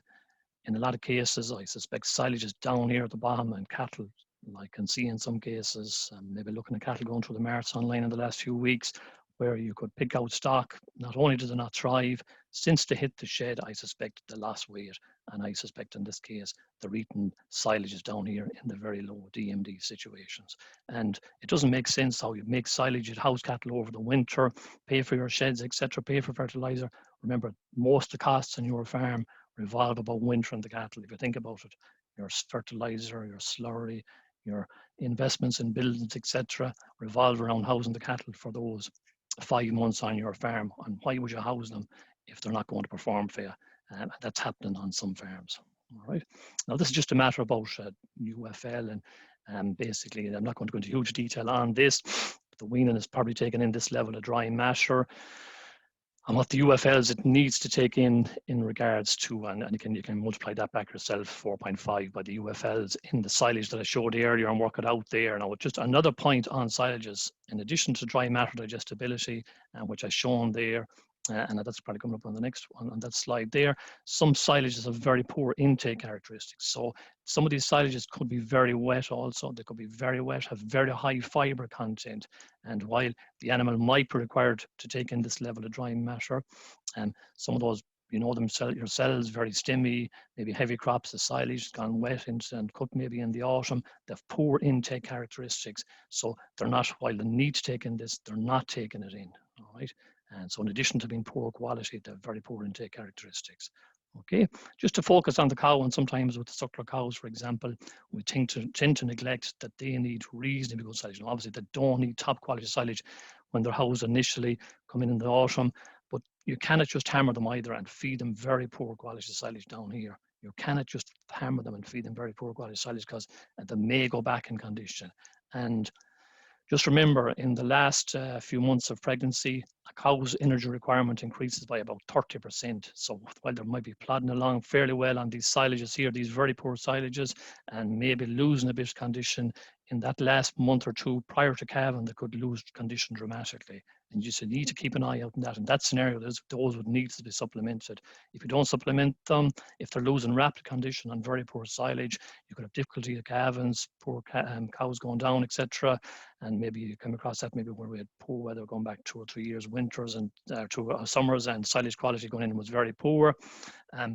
in a lot of cases, I suspect silage is down here at the bottom, and cattle, I can see in some cases, maybe looking at cattle going through the marts online in the last few weeks, where you could pick out stock. Not only do they not thrive, since they hit the shed, I suspect they lost weight. And I suspect in this case, they're eating silages down here in the very low DMD situations. And it doesn't make sense how you make silage at house cattle over the winter, pay for your sheds, etc., pay for fertilizer. Remember, most of the costs on your farm revolve about wintering the cattle. If you think about it, your fertilizer, your slurry, your investments in buildings, etc., revolve around housing the cattle for those 5 months on your farm. And why would you house them if they're not going to perform for you? That's happening on some farms. All right. Now, this is just a matter about UFL, and basically, I'm not going to go into huge detail on this. But the weaning is probably taken in this level of dry matter. And what the UFLs it needs to take in regards to, and you can multiply that back yourself, 4.5 by the UFLs in the silage that I showed earlier and work it out there. Now, just another point on silages, in addition to dry matter digestibility, which I've shown there, and that's probably coming up on the next one on that slide there, some silages have very poor intake characteristics. So some of these silages could be very wet also. They could be very wet, have very high fiber content. And while the animal might be required to take in this level of dry matter, some of those, you know yourselves, very stemmy, maybe heavy crops of silage gone wet and cut maybe in the autumn, they have poor intake characteristics. So they're not, while they need to take in this, they're not taking it in, all right? And so in addition to being poor quality, they have very poor intake characteristics. Okay, just to focus on the cow, and sometimes with the suckler cows, for example, we tend to neglect that they need reasonably good silage. And obviously, they don't need top quality silage when they're housed initially, coming in the autumn, but you cannot just hammer them either and feed them very poor quality silage down here. You cannot just hammer them and feed them very poor quality silage, because they may go back in condition. And just remember, in the last few months of pregnancy, a cow's energy requirement increases by about 30%. So while they might be plodding along fairly well on these silages here, these very poor silages, and maybe losing a bit of condition, in that last month or two prior to calving, they could lose condition dramatically. And you just need to keep an eye out on that. In that scenario, those would need to be supplemented. If you don't supplement them, if they're losing rapid condition on very poor silage, you could have difficulty at calvings, poor cows going down, etc. And maybe you come across that maybe where we had poor weather going back 2 or 3 years, winters and summers, and silage quality going in was very poor.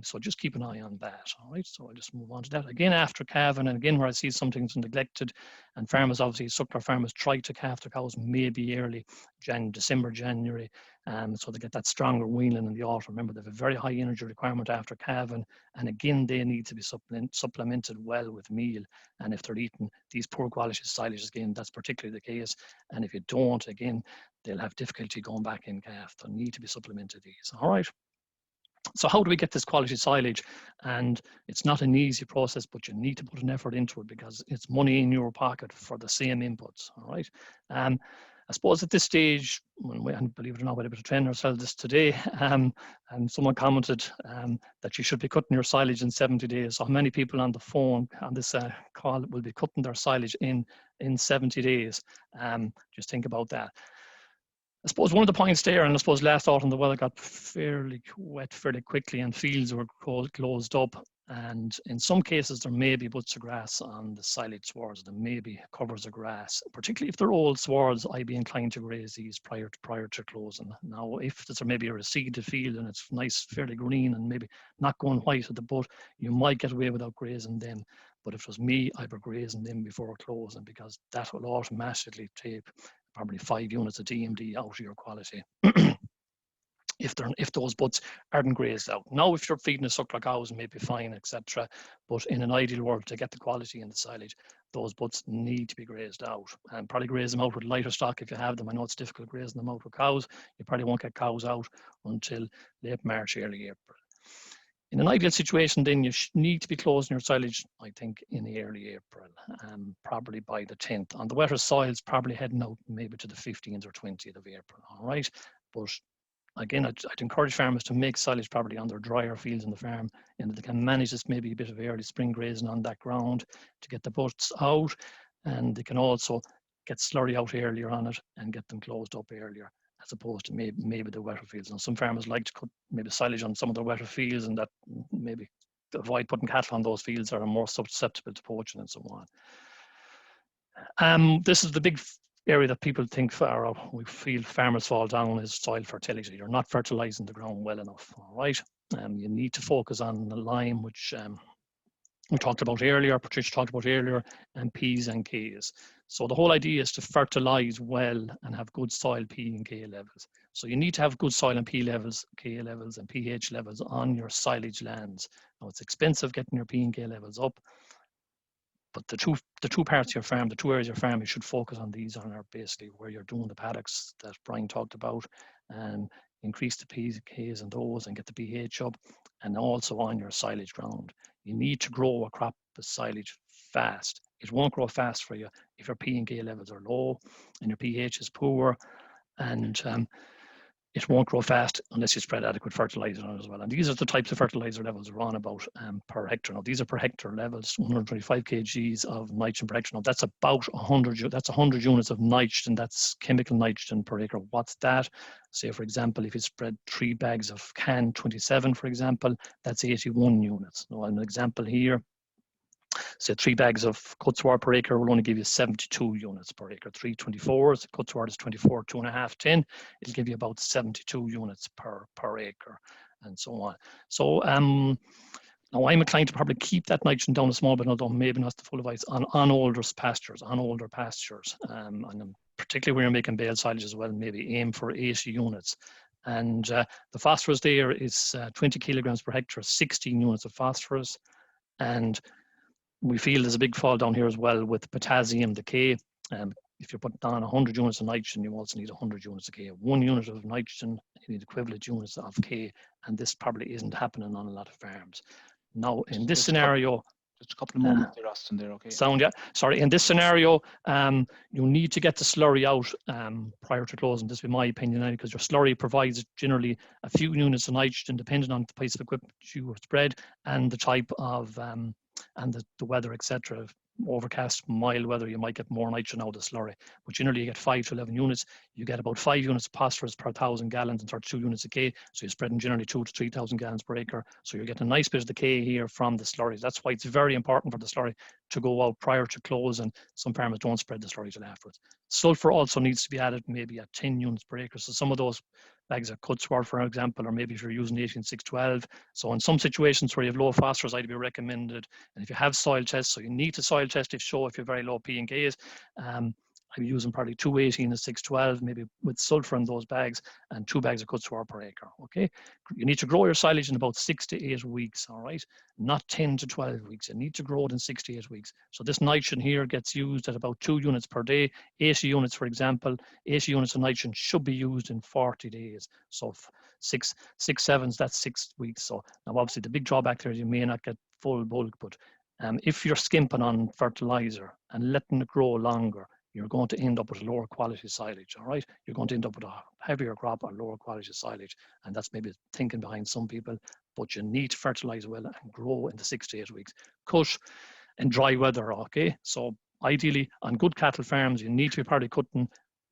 So just keep an eye on that. All right. So I'll just move on to that. Again, after calving, and again, where I see something's neglected, and farmers, obviously, suckler farmers try to calf their cows maybe early December, January, so they get that stronger weaning in the autumn. Remember, they have a very high energy requirement after calving, and again, they need to be supplemented well with meal. And if they're eating these poor quality silages, again, that's particularly the case. And if you don't, again, they'll have difficulty going back in calf. They'll need to be supplemented these. All right. So how do we get this quality silage? And it's not an easy process, but you need to put an effort into it, because it's money in your pocket for the same inputs. All right. I suppose at this stage, and believe it or not, we're able to train ourselves this today, and someone commented that you should be cutting your silage in 70 days. So how many people on the phone on this call will be cutting their silage in 70 days? Just think about that. I suppose one of the points there, and I suppose last autumn the weather got fairly wet fairly quickly and fields were closed up, and in some cases there may be butts of grass on the silage swards, there may be covers of grass. Particularly if they're old swards, I'd be inclined to graze these prior to closing. Now, if there's maybe a reseeded field and it's nice, fairly green, and maybe not going white at the butt, you might get away without grazing them. But if it was me, I'd be grazing them before closing, because that will automatically take probably 5 units of DMD out of your quality if those butts aren't grazed out. Now, if you're feeding a suckler cows, maybe fine, etc. But in an ideal world, to get the quality in the silage, those butts need to be grazed out, and probably graze them out with lighter stock if you have them. I know it's difficult grazing them out with cows. You probably won't get cows out until late March, early April. In an ideal situation, then you need to be closing your silage, I think, in the early April, probably by the 10th. On the wetter soils, probably heading out maybe to the 15th or 20th of April, all right? But again, I'd encourage farmers to make silage probably on their drier fields in the farm, and they can manage this maybe a bit of early spring grazing on that ground to get the butts out, and they can also get slurry out earlier on it and get them closed up earlier, as opposed to maybe the wetter fields. And some farmers like to cut maybe silage on some of their wetter fields, and that maybe avoid putting cattle on those fields that are more susceptible to poaching and so on. This is the big area that people think we feel farmers fall down is soil fertility. You're not fertilizing the ground well enough. All right. You need to focus on the lime, which we talked about earlier, Patricia talked about earlier, and P's and K's. So the whole idea is to fertilize well and have good soil P and K levels. So you need to have good soil and P levels, K levels, and pH levels on your silage lands. Now it's expensive getting your P and K levels up, but the two parts of your farm, the two areas of your farm you should focus on these are basically where you're doing the paddocks that Brian talked about, and increase the P's and K's and those and get the pH up, and also on your silage ground. You need to grow a crop of silage fast. It won't grow fast for you if your P and K levels are low and your pH is poor, and it won't grow fast unless you spread adequate fertilizer on it as well. And these are the types of fertilizer levels we're on about per hectare. Now, these are per hectare levels, 125 kgs of nitrogen per hectare. Now, that's about 100, that's 100 units of nitrogen, that's chemical nitrogen per acre. What's that? Say, for example, if you spread 3 bags of CAN 27, for example, that's 81 units. Now, an example here, say 3 bags of cut sward per acre will only give you 72 units per acre. 3 24s, cut sward is 24, 2.5, 10. It'll give you about 72 units per acre, and so on. So now I'm inclined to probably keep that nitrogen down a small bit, although maybe not the full advice, on older pastures, and particularly when you're making bale silage as well, maybe aim for 80 units. And the phosphorus there is 20 kilograms per hectare, 16 units of phosphorus. And we feel there's a big fall down here as well with potassium, the K. If you're putting on 100 units of nitrogen, you also need 100 units of K. 1 unit of nitrogen, you need equivalent units of K, and this probably isn't happening on a lot of farms. Now, in this scenario, just a couple of moments there, Austin, there, okay? Sound, yeah. Sorry, in this scenario, you need to get the slurry out prior to closing. This would be my opinion, because your slurry provides generally a few units of nitrogen, depending on the piece of equipment you spread and the type of and the weather, etc. Overcast, mild weather, you might get more nitrogen out of the slurry, but generally you get 5 to 11 units. You get about 5 units of phosphorus per 1,000 gallons and 32 units of K, so you're spreading generally 2 to 3,000 gallons per acre. So you're getting a nice bit of the K here from the slurry. That's why it's very important for the slurry to go out prior to close, and some farmers don't spread the slurry till afterwards. Sulfur also needs to be added maybe at 10 units per acre. So some of those bags of cut sward, for example, or maybe if you're using 18612. So in some situations where you have low phosphorus, I'd be recommended. And if you have soil tests, so you need to soil test if show if you're very low P and Ks. I'm using probably 218 and 612, maybe with sulfur in those bags, and 2 bags of cut sward per acre. Okay, you need to grow your silage in about 6 to 8 weeks. All right, not 10 to 12 weeks. You need to grow it in 6 to 8 weeks. So this nitrogen here gets used at about 2 units per day. 80 units, for example, 80 units of nitrogen should be used in 40 days. So 6 sevens, that's 6 weeks. So now obviously the big drawback there is you may not get full bulk, but if you're skimping on fertilizer and letting it grow longer, you're going to end up with lower quality silage. All right, you're going to end up with a heavier crop or lower quality silage, and that's maybe thinking behind some people. But you need to fertilize well and grow in the 6 to 8 weeks. Cut in dry weather. Okay, so ideally on good cattle farms, you need to be probably cutting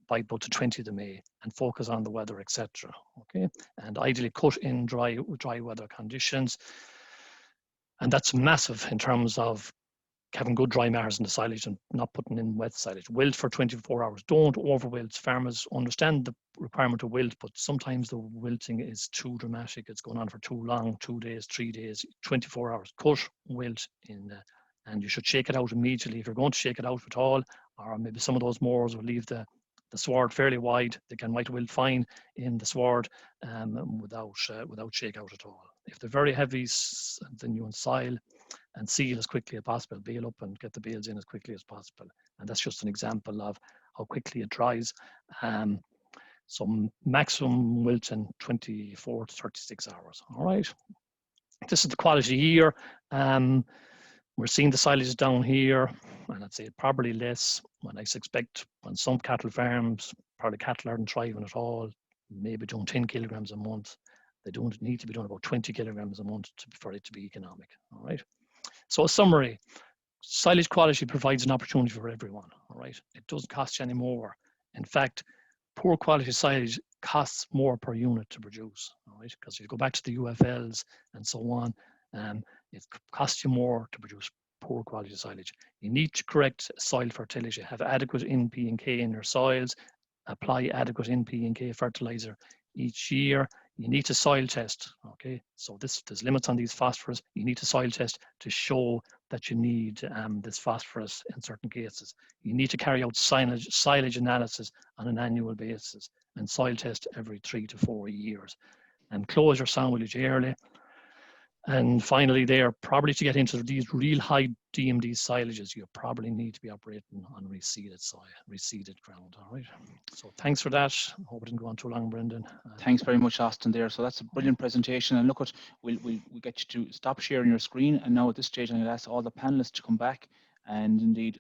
by about the 20th of May and focus on the weather, etc. Okay, and ideally cut in dry weather conditions, and that's massive in terms of having good dry matters in the silage and not putting in wet silage. Wilt for 24 hours. Don't overwilt. Farmers understand the requirement of wilt, but sometimes the wilting is too dramatic. It's going on for too long, 2 days, 3 days, 24 hours. Cut wilt in, and you should shake it out immediately. If you're going to shake it out at all, or maybe some of those mowers will leave the sward fairly wide. They can might wilt fine in the sward without shake out at all. If they're very heavy, then you soil and seal as quickly as possible, bale up and get the bales in as quickly as possible. And that's just an example of how quickly it dries. So maximum wilt in 24 to 36 hours. All right. This is the quality here. We're seeing the silage down here, and I'd say probably less. And I suspect on some cattle farms, probably cattle aren't thriving at all, maybe doing 10 kilograms a month. They don't need to be doing about 20 kilograms a month for it to be economic. All right. So a summary, silage quality provides an opportunity for everyone, all right? It doesn't cost you any more. In fact, poor quality silage costs more per unit to produce, all right? Because if you go back to the UFLs and so on, it costs you more to produce poor quality silage. You need to correct soil fertility, have adequate N, P and K in your soils, apply adequate N, P and K fertilizer each year. You need to soil test, okay? So there's limits on these phosphorus. You need to soil test to show that you need this phosphorus in certain cases. You need to carry out silage analysis on an annual basis and soil test every 3 to 4 years. And close your silage early. And finally, there, probably to get into these real high DMD silages, you probably need to be operating on reseeded soil, reseeded ground, all right? So thanks for that. I hope it didn't go on too long, Brendan. Thanks very much, Austin, there. So that's a brilliant presentation. And look, we'll get you to stop sharing your screen. And now at this stage, I'm going to ask all the panelists to come back. And indeed,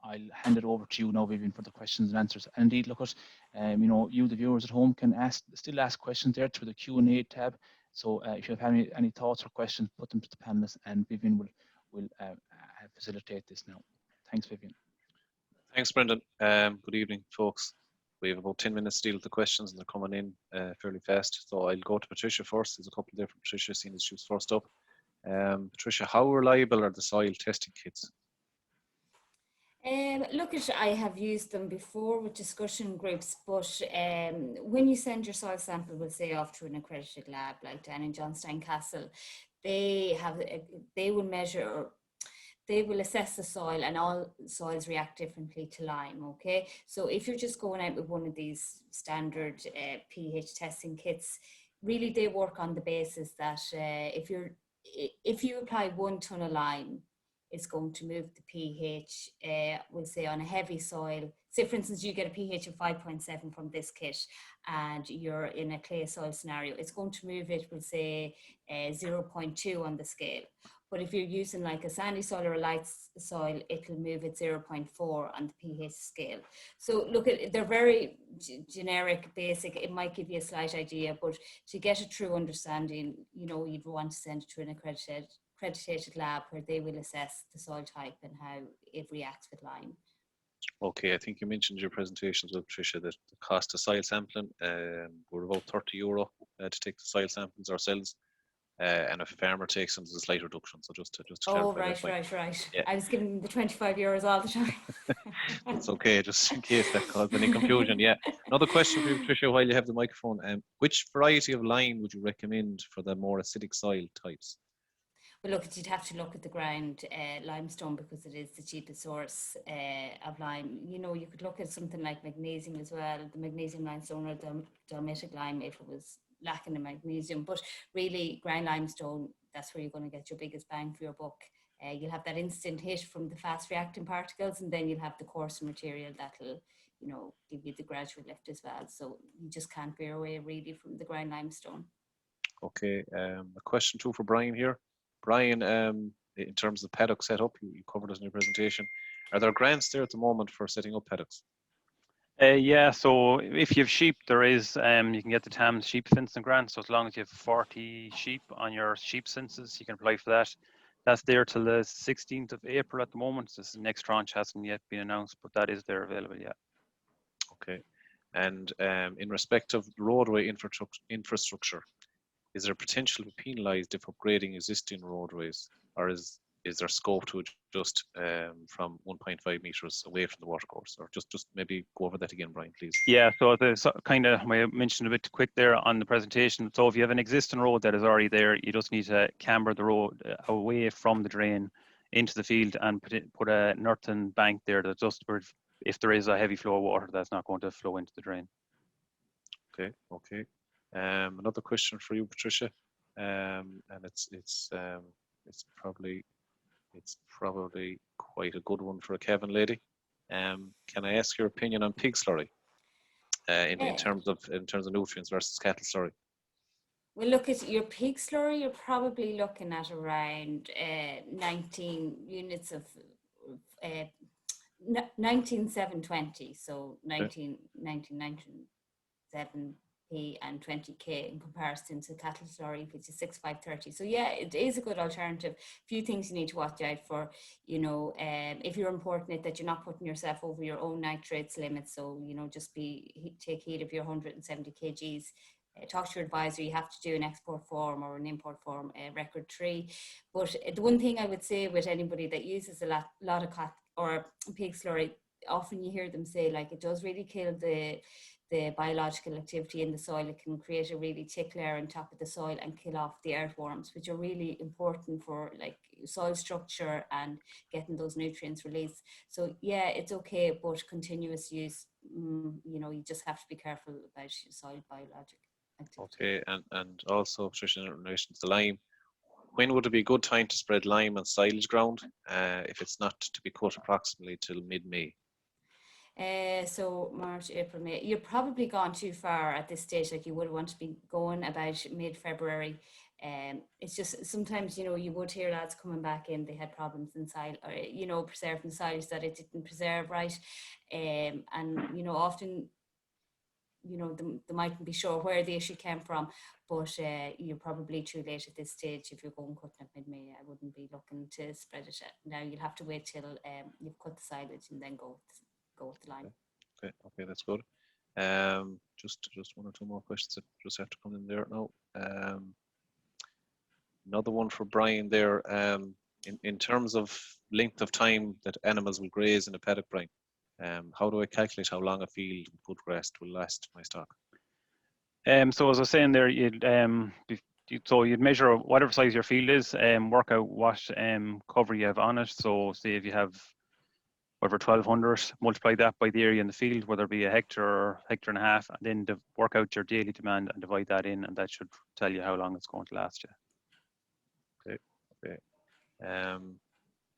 I'll hand it over to you now, Vivian, for the questions and answers. And indeed, look, you, the viewers at home, can still ask questions there through the Q&A tab. So if you have any thoughts or questions, put them to the panelists, and Vivian will facilitate this now. Thanks, Vivian. Thanks, Brendan. Good evening, folks. We have about 10 minutes to deal with the questions, and they're coming in fairly fast. So I'll go to Patricia first. There's a couple there from Patricia, seeing as she was first up. Patricia, how reliable are the soil testing kits? Look, I have used them before with discussion groups, but when you send your soil sample, we'll say off to an accredited lab like down in Johnstown Castle, they will measure, they will assess the soil, and all soils react differently to lime, okay? So if you're just going out with one of these standard pH testing kits, really they work on the basis that if you apply 1 ton of lime, it's going to move the pH, we'll say on a heavy soil. Say for instance, you get a pH of 5.7 from this kit and you're in a clay soil scenario, it's going to move it, we'll say 0.2 on the scale. But if you're using like a sandy soil or a light soil, it'll move it 0.4 on the pH scale. So look, they're very generic, basic. It might give you a slight idea, but to get a true understanding, you'd want to send it to an accredited lab where they will assess the soil type and how it reacts with lime. Okay, I think you mentioned your presentation as well, Patricia, that the cost of soil sampling, we're about €30 to take the soil samples ourselves. And if a farmer takes them, there's a slight reduction. So just to clarify. Right. Yeah. I was giving the €25 all the time. It's okay, just in case that caused any confusion. Yeah. Another question for you, Patricia, while you have the microphone. Which variety of lime would you recommend for the more acidic soil types? Well, look, you'd have to look at the ground limestone because it is the cheapest source of lime. You could look at something like magnesium as well, the magnesium limestone or the dolomite lime if it was lacking in magnesium. But really, ground limestone, that's where you're going to get your biggest bang for your buck. You'll have that instant hit from the fast reacting particles, and then you'll have the coarser material that'll, give you the gradual lift as well. So you just can't veer away really from the ground limestone. Okay, a question too for Brian here. Brian, in terms of paddock setup, you covered it in your presentation. Are there grants there at the moment for setting up paddocks? Yeah, so if you have sheep, there is, you can get the TAMS sheep fencing grant. So as long as you have 40 sheep on your sheep census, you can apply for that. That's there till the 16th of April at the moment. This next tranche hasn't yet been announced, but that is there available, yeah. Okay, and in respect of roadway infrastructure, is there potential to be penalised if upgrading existing roadways, or is there scope to adjust from 1.5 metres away from the watercourse? Or just maybe go over that again, Brian, please. Yeah, so I mentioned a bit quick there on the presentation. So if you have an existing road that is already there, you just need to camber the road away from the drain into the field and put an earthen bank there that just, if there is a heavy flow of water, that's not going to flow into the drain. Okay. Another question for you, Patricia, and it's probably quite a good one for a Kevin lady. Can I ask your opinion on pig slurry in terms of nutrients versus cattle slurry? Well, look at your pig slurry. You're probably looking at around 19 units of 19,720. So 19,7 and 20k in comparison to cattle slurry, which is 6530. So yeah, it is a good alternative. Few things you need to watch out for, you know, if you're importing it, that you're not putting yourself over your own nitrates limits. So, you know, just take heed of your 170 kgs. Talk to your advisor. You have to do an export form or an import form, record 3. But the one thing I would say with anybody that uses a lot of pig slurry, often you hear them say, like, it does really kill the biological activity in the soil. It can create a really thick layer on top of the soil and kill off the earthworms, which are really important for like soil structure and getting those nutrients released. So yeah, it's okay, but continuous use, you know, you just have to be careful about your soil biological activity. Okay, and also, Patricia, in relation to the lime, when would it be a good time to spread lime on silage ground if it's not to be cut approximately till mid-May? So March, April, May, you're probably gone too far at this stage. Like, you would want to be going about mid-February. It's just sometimes, you know, you would hear lads coming back in, they had problems inside, or, you know, preserving silage that it didn't preserve right. And, you know, often, you know, they mightn't be sure where the issue came from, but you're probably too late at this stage if you're going cutting it mid-May. I wouldn't be looking to spread it now. You'll have to wait till you've cut the silage and then go with the lime. Okay, that's good. Just one or two more questions that just have to come in there now. Another one for Brian there. In terms of length of time that animals will graze in a paddock, Brian, how do I calculate how long a field of good grass will last my stock? So as I was saying there, you'd measure whatever size your field is, work out what cover you have on it. So say if you have whatever 1200, multiply that by the area in the field, whether it be a hectare or hectare and a half, and then work out your daily demand and divide that in, and that should tell you how long it's going to last you. Okay.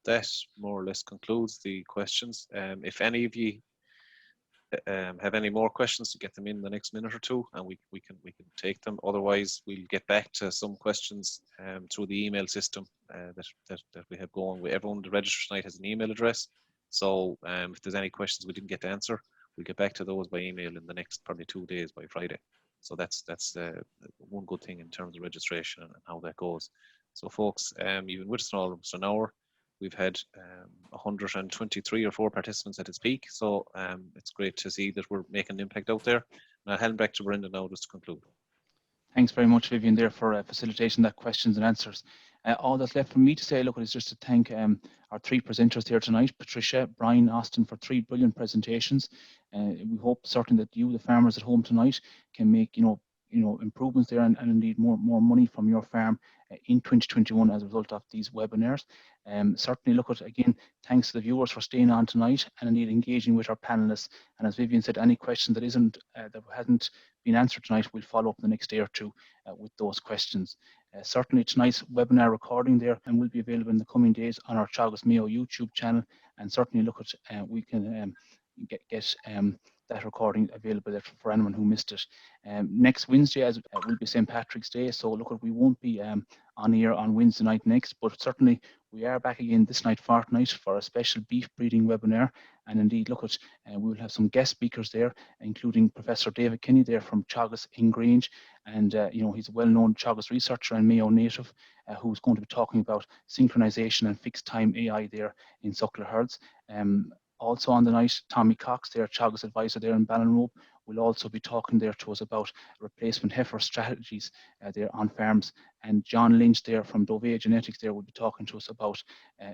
That more or less concludes the questions. If any of you have any more questions, to get them in the next minute or two, and we can take them. Otherwise, we'll get back to some questions through the email system that we have going. Everyone that registered tonight has an email address. So if there's any questions we didn't get to answer, we'll get back to those by email in the next probably 2 days, by Friday. So that's one good thing in terms of registration and how that goes. So folks, you've been with us for almost an hour. We've had 123 or 4 participants at its peak. So it's great to see that we're making an impact out there. And I'll hand back to Brendan now just to conclude. Thanks very much, Vivian, there for facilitating that questions and answers. All that's left for me to say, look, is just to thank our 3 presenters here tonight, Patricia, Brian, Austin, for 3 brilliant presentations. We hope certainly that you, the farmers at home tonight, can make improvements there and indeed more money from your farm in 2021 as a result of these webinars. Certainly, look at, again, thanks to the viewers for staying on tonight and indeed engaging with our panelists. And as Vivian said, any question that hasn't been answered tonight, we'll follow up the next day or two with those questions. Certainly tonight's webinar recording there and will be available in the coming days on our Teagasc Mayo YouTube channel, and certainly look at we can get that recording available there for anyone who missed it. Next Wednesday will be St. Patrick's Day, so look at, we won't be on air on Wednesday night next, but certainly we are back again this night fortnight for a special beef breeding webinar. And indeed, look at we will have some guest speakers there, including Professor David Kinney there from Teagasc in Grange, and he's a well-known Teagasc researcher and Mayo native who's going to be talking about synchronization and fixed time AI there in suckler herds. Also on the night, Tommy Cox, their Teagasc advisor there in Ballinrobe, will also be talking there to us about replacement heifer strategies there on farms. And John Lynch there from Dovea Genetics there will be talking to us about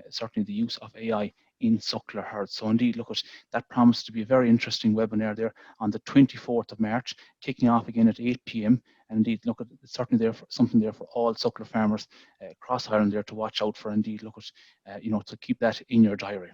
certainly the use of AI in suckler herds. So indeed, look at that, promises to be a very interesting webinar there on the 24th of March, kicking off again at 8 p.m. And indeed, look at, certainly there for something there for all suckler farmers across Ireland there to watch out for. Indeed, look at to keep that in your diary.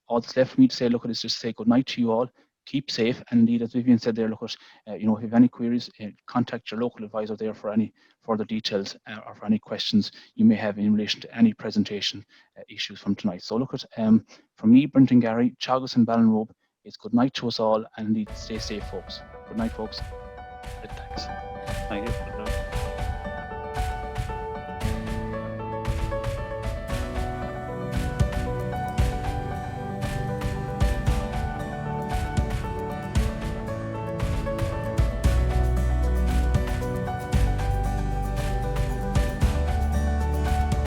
All that's left for me to say, look at, is just say good night to you all. Keep safe, and indeed, as Vivian said there, look at, if you have any queries, contact your local advisor there for any further details or for any questions you may have in relation to any presentation issues from tonight. So look at, from me, Brendan Garry, Teagasc and Ballinrobe, it's good night to us all, and indeed, stay safe, folks. Good night, folks. Thanks. Thank you.